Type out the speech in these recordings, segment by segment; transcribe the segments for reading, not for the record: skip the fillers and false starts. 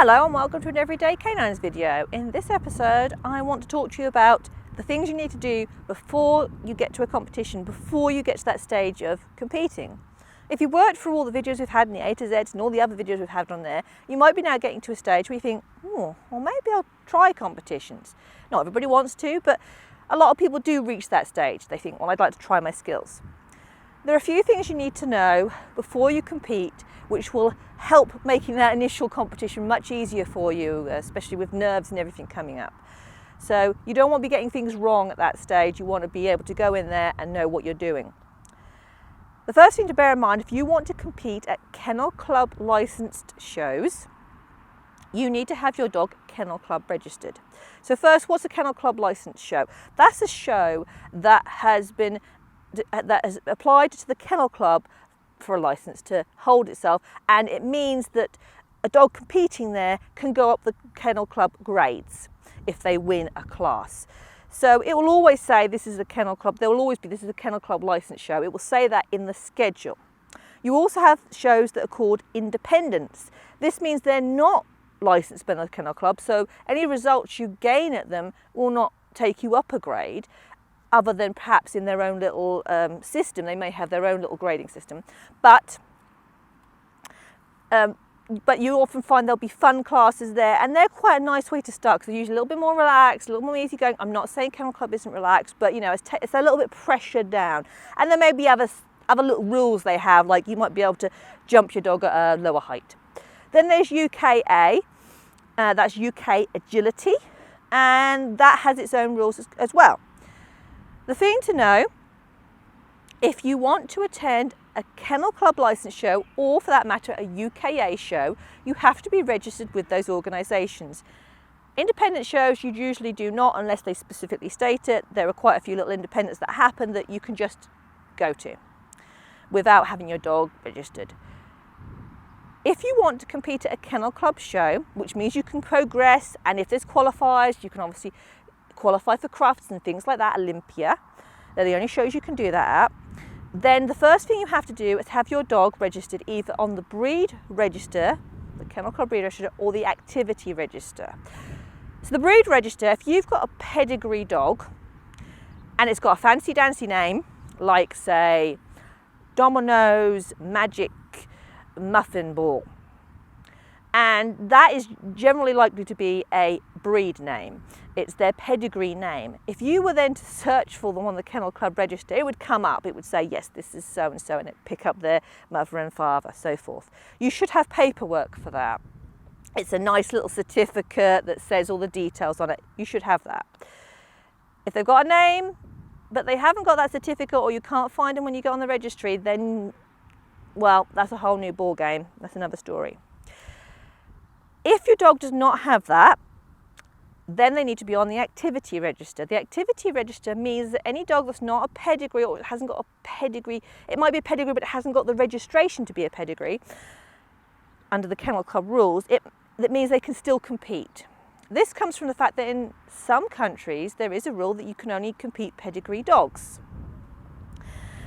Hello and welcome to an Everyday Canines video. In this episode I want to talk to you about the things you need to do before you get to a competition, before you get to that stage of competing. If you worked through all the videos we've had in the A to Z and all the other videos we've had on there, you might be now getting to a stage where you think, well maybe I'll try competitions. Not everybody wants to, but a lot of people do reach that stage. They think, well, I'd like to try my skills. There are a few things you need to know before you compete which will help making that initial competition much easier for you, especially with nerves and everything coming up. So you don't want to be getting things wrong at that stage. You want to be able to go in there and know what you're doing. The first thing to bear in mind, if you want to compete at Kennel Club licensed shows, you need to have your dog Kennel Club registered. So first, what's a Kennel Club licensed show? That's a show that has applied to the Kennel Club for a license to hold itself, and it means that a dog competing there can go up the Kennel Club grades if they win a class. So it will always say this is a Kennel Club, there will always be this is a Kennel Club license show. It will say that in the schedule. You also have shows that are called independents. This means they're not licensed by the Kennel Club, so any results you gain at them will not take you up a grade, other than perhaps in their own little system. They may have their own little grading system, but you often find there'll be fun classes there, and they're quite a nice way to start because they're usually a little bit more relaxed, a little more easygoing. I'm not saying Kennel Club isn't relaxed, but you know, it's a little bit pressured down. And there may be other little rules they have, like you might be able to jump your dog at a lower height. Then there's UKA, that's UK Agility, and that has its own rules as well. The thing to know, if you want to attend a Kennel Club license show, or for that matter a UKA show, you have to be registered with those organisations. Independent shows you usually do not, unless they specifically state it. There are quite a few little independents that happen that you can just go to without having your dog registered. If you want to compete at a Kennel Club show, which means you can progress, and if there's qualifiers, you can obviously qualify for Crufts and things like that, Olympia. They're the only shows you can do that at. Then the first thing you have to do is have your dog registered either on the breed register, the Kennel Club breed register, or the activity register. So the breed register, if you've got a pedigree dog and it's got a fancy dancy name, like say Domino's Magic Muffin Ball, and that is generally likely to be a breed name. It's their pedigree name. If you were then to search for them on the Kennel Club register, it would come up. It would say, yes, this is so and so, and it pick up their mother and father, so forth. You should have paperwork for that. It's a nice little certificate that says all the details on it. You should have that. If they've got a name, but they haven't got that certificate, or you can't find them when you go on the registry, then, well, that's a whole new ball game. That's another story. If your dog does not have that, then they need to be on the activity register. The activity register means that any dog that's not a pedigree, or it hasn't got a pedigree, it might be a pedigree but it hasn't got the registration to be a pedigree under the Kennel Club rules, that means they can still compete. This comes from the fact that in some countries there is a rule that you can only compete pedigree dogs.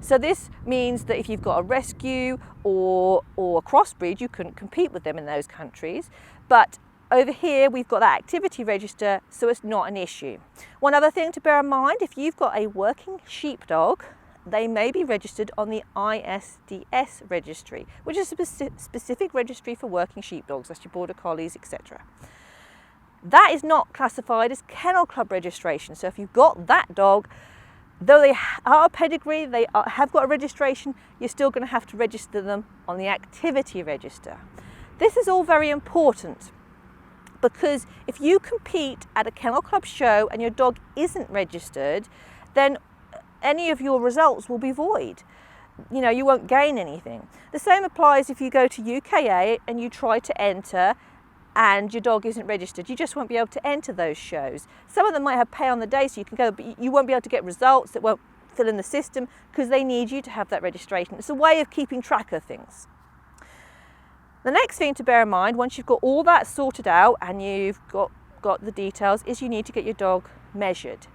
So this means that if you've got a rescue or a crossbreed, you couldn't compete with them in those countries. But over here, we've got that activity register, so it's not an issue. One other thing to bear in mind, if you've got a working sheepdog, they may be registered on the ISDS registry, which is a specific registry for working sheepdogs, that's your border collies, etc. That is not classified as Kennel Club registration. So if you've got that dog, though they are a pedigree, they have got a registration, you're still going to have to register them on the activity register. This is all very important because if you compete at a Kennel Club show and your dog isn't registered, then any of your results will be void. You know, you won't gain anything. The same applies if you go to UKA and you try to enter and your dog isn't registered. You just won't be able to enter those shows. Some of them might have pay on the day so you can go, but you won't be able to get results that won't fill in the system because they need you to have that registration. It's a way of keeping track of things. The next thing to bear in mind, once you've got all that sorted out and you've got the details, is you need to get your dog measured.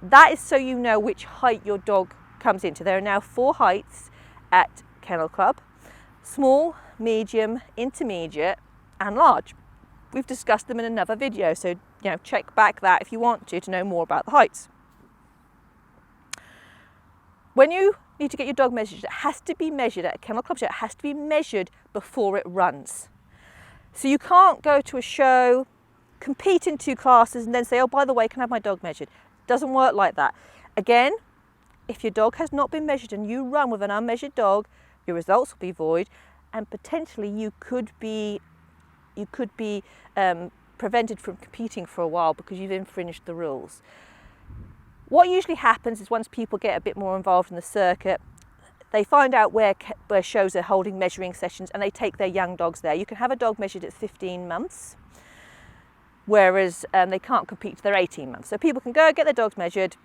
That is so you know which height your dog comes into. There are now 4 heights at Kennel Club: small, medium, intermediate and large. we've discussed them in another video, so check back that if you want to know more about the heights. When you need to get your dog measured, it has to be measured at a kennel club show. It has to be measured before it runs. So you can't go to a show, compete in 2 classes and then say, oh, by the way, can I have my dog measured? It doesn't work like that. Again, if your dog has not been measured and you run with an unmeasured dog, your results will be void, and potentially you could be prevented from competing for a while because you've infringed the rules. What usually happens is once people get a bit more involved in the circuit, they find out where shows are holding measuring sessions and they take their young dogs there. You can have a dog measured at 15 months, whereas they can't compete till they're 18 months. So people can go get their dogs measured,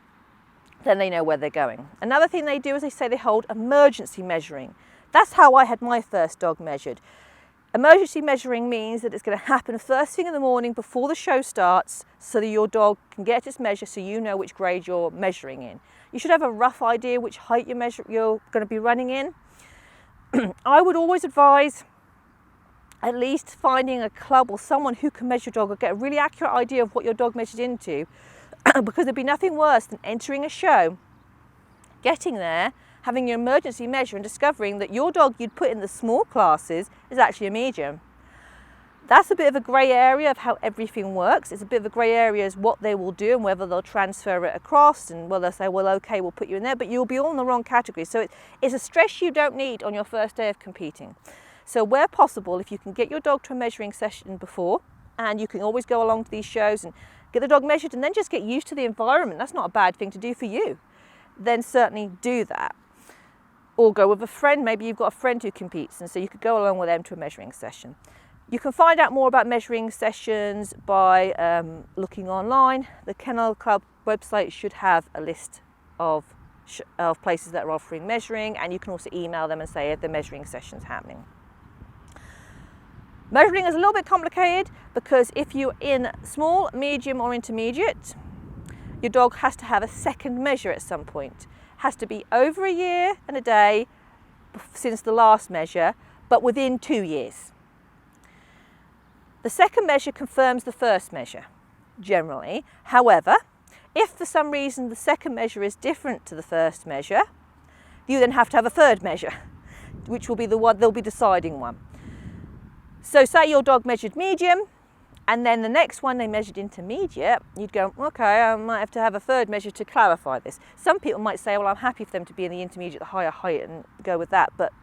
then they know where they're going. Another thing they do is they say they hold emergency measuring. That's how I had my first dog measured. Emergency measuring means that it's going to happen first thing in the morning before the show starts so that your dog can get its measure so you know which grade you're measuring in. You should have a rough idea which height you're going to be running in. I would always advise at least finding a club or someone who can measure your dog or get a really accurate idea of what your dog measured into because there'd be nothing worse than entering a show, getting there, having your emergency measure and discovering that your dog you'd put in the small classes is actually a medium. That's a bit of a grey area of how everything works. It's a bit of a grey area as what they will do and whether they'll transfer it across and whether they'll say, well, okay, we'll put you in there, but you'll be all in the wrong category. So it's a stress you don't need on your first day of competing. So where possible, if you can get your dog to a measuring session before, and you can always go along to these shows and get the dog measured and then just get used to the environment. That's not a bad thing to do for you. Then certainly do that. Or go with a friend. Maybe you've got a friend who competes and so you could go along with them to a measuring session. You can find out more about measuring sessions by looking online. The Kennel Club website should have a list of places that are offering measuring, and you can also email them and say if the measuring session's happening. Measuring is a little bit complicated because if you're in small, medium or intermediate, your dog has to have a second measure at some point. Has to be over a year and a day since the last measure, but within 2 years. The second measure confirms the first measure, generally. However, if for some reason the second measure is different to the first measure, you then have to have a third measure, which will be the one, they'll be deciding one. So say your dog measured medium, and then the next one they measured intermediate, you'd go, okay, I might have to have a third measure to clarify this. Some people might say, well, I'm happy for them to be in the intermediate, the higher height, and go with that, but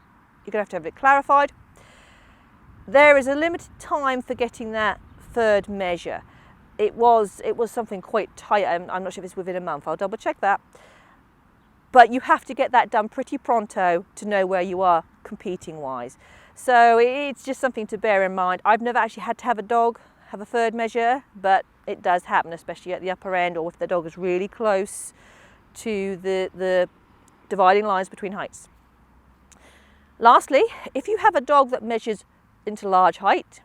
you're going to have it clarified. There is a limited time for getting that third measure. It was something quite tight. I'm not sure if it's within a month. I'll double check that. But you have to get that done pretty pronto to know where you are competing wise. So it's just something to bear in mind. I've never actually had to have a dog have a third measure, but it does happen, especially at the upper end or if the dog is really close to the dividing lines between heights. Lastly, if you have a dog that measures into large height,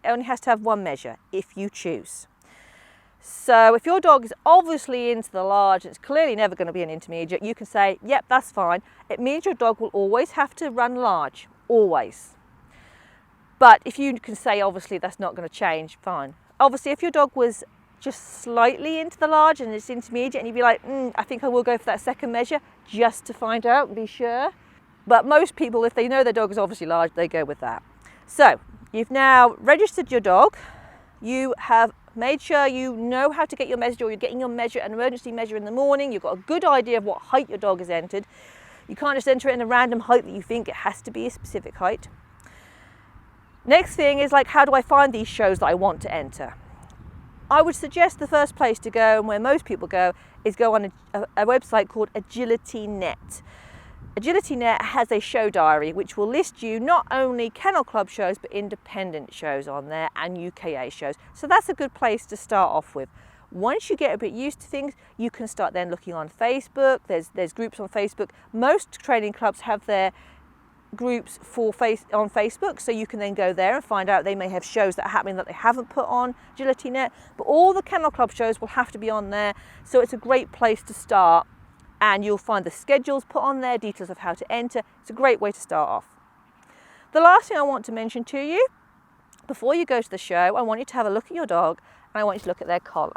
it only has to have one measure if you choose. So if your dog is obviously into the large, it's clearly never going to be an intermediate, you can say, yep, that's fine. It means your dog will always have to run large, always. But if you can say, obviously, that's not going to change, fine. Obviously, if your dog was just slightly into the large and it's intermediate and you'd be like, I think I will go for that second measure just to find out and be sure. But most people, if they know their dog is obviously large, they go with that. So you've now registered your dog. You have made sure you know how to get your measure, or you're getting your measure, an emergency measure in the morning. You've got a good idea of what height your dog has entered. You can't just enter it in a random height that you think. It has to be a specific height. Next thing is like, how do I find these shows that I want to enter? I would suggest the first place to go, and where most people go, is go on a website called AgilityNet. AgilityNet has a show diary which will list you not only Kennel Club shows but independent shows on there and UKA shows. So that's a good place to start off with. Once you get a bit used to things, you can start then looking on Facebook. There's groups on Facebook. Most training clubs have their groups on Facebook, so you can then go there and find out. They may have shows that are happening that they haven't put on AgilityNet, but all the Kennel Club shows will have to be on there, so it's a great place to start, and you'll find the schedules put on there, details of how to enter. It's a great way to start off. The last thing I want to mention to you, before you go to the show, I want you to have a look at your dog and I want you to look at their collar.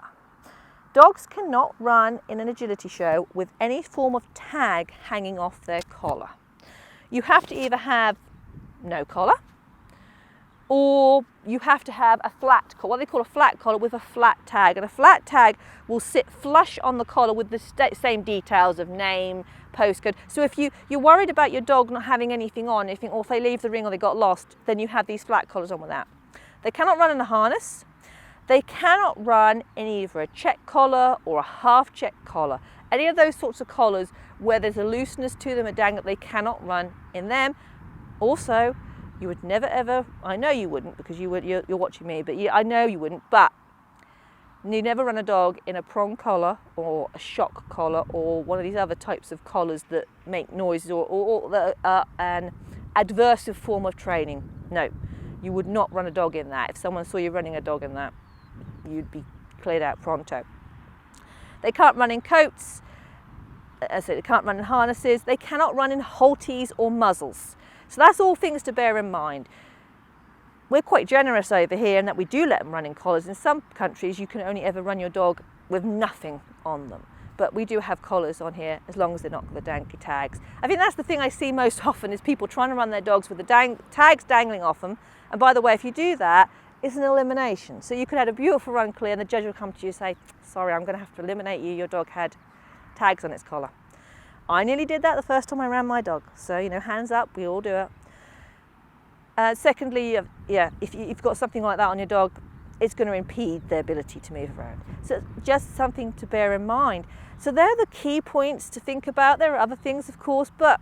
Dogs cannot run in an agility show with any form of tag hanging off their collar. You have to either have no collar, or you have to have a flat collar, what they call a flat collar with a flat tag. And a flat tag will sit flush on the collar with the same details of name, postcode. So if you're worried about your dog not having anything on, you think, oh, if they leave the ring or they got lost, then you have these flat collars on with that. They cannot run in a harness. They cannot run in either a check collar or a half check collar. Any of those sorts of collars where there's a looseness to them, a dangler, they cannot run in them. Also, you would never ever, I know you wouldn't because you're watching me, but I know you wouldn't, but you never run a dog in a prong collar or a shock collar or one of these other types of collars that make noises or an adversive form of training. No, you would not run a dog in that. If someone saw you running a dog in that, you'd be cleared out pronto. They can't run in coats, as I said, they can't run in harnesses, they cannot run in halties or muzzles. So that's all things to bear in mind. We're quite generous over here in that we do let them run in collars. In some countries you can only ever run your dog with nothing on them. But we do have collars on here as long as they're not the dangly tags. I think that's the thing I see most often is people trying to run their dogs with the tags dangling off them. And by the way, if you do that, it's an elimination. So you could have a beautiful run clear and the judge will come to you and say, sorry, I'm going to have to eliminate you. Your dog had tags on its collar. I nearly did that the first time I ran my dog. So, hands up, we all do it. Secondly, if you've got something like that on your dog, it's going to impede their ability to move around. So just something to bear in mind. So they're the key points to think about. There are other things, of course, but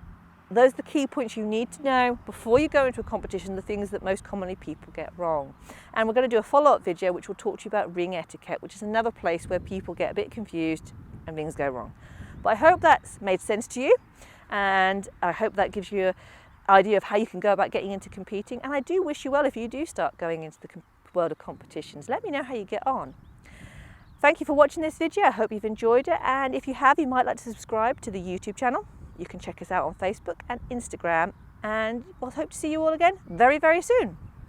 those are the key points you need to know before you go into a competition, the things that most commonly people get wrong. And we're going to do a follow-up video which will talk to you about ring etiquette, which is another place where people get a bit confused and things go wrong. But I hope that's made sense to you, and I hope that gives you an idea of how you can go about getting into competing. And I do wish you well if you do start going into the world of competitions. Let me know how you get on. Thank you for watching this video. I hope you've enjoyed it, and if you have, you might like to subscribe to the YouTube channel. You can check us out on Facebook and Instagram, and we'll hope to see you all again very, very soon.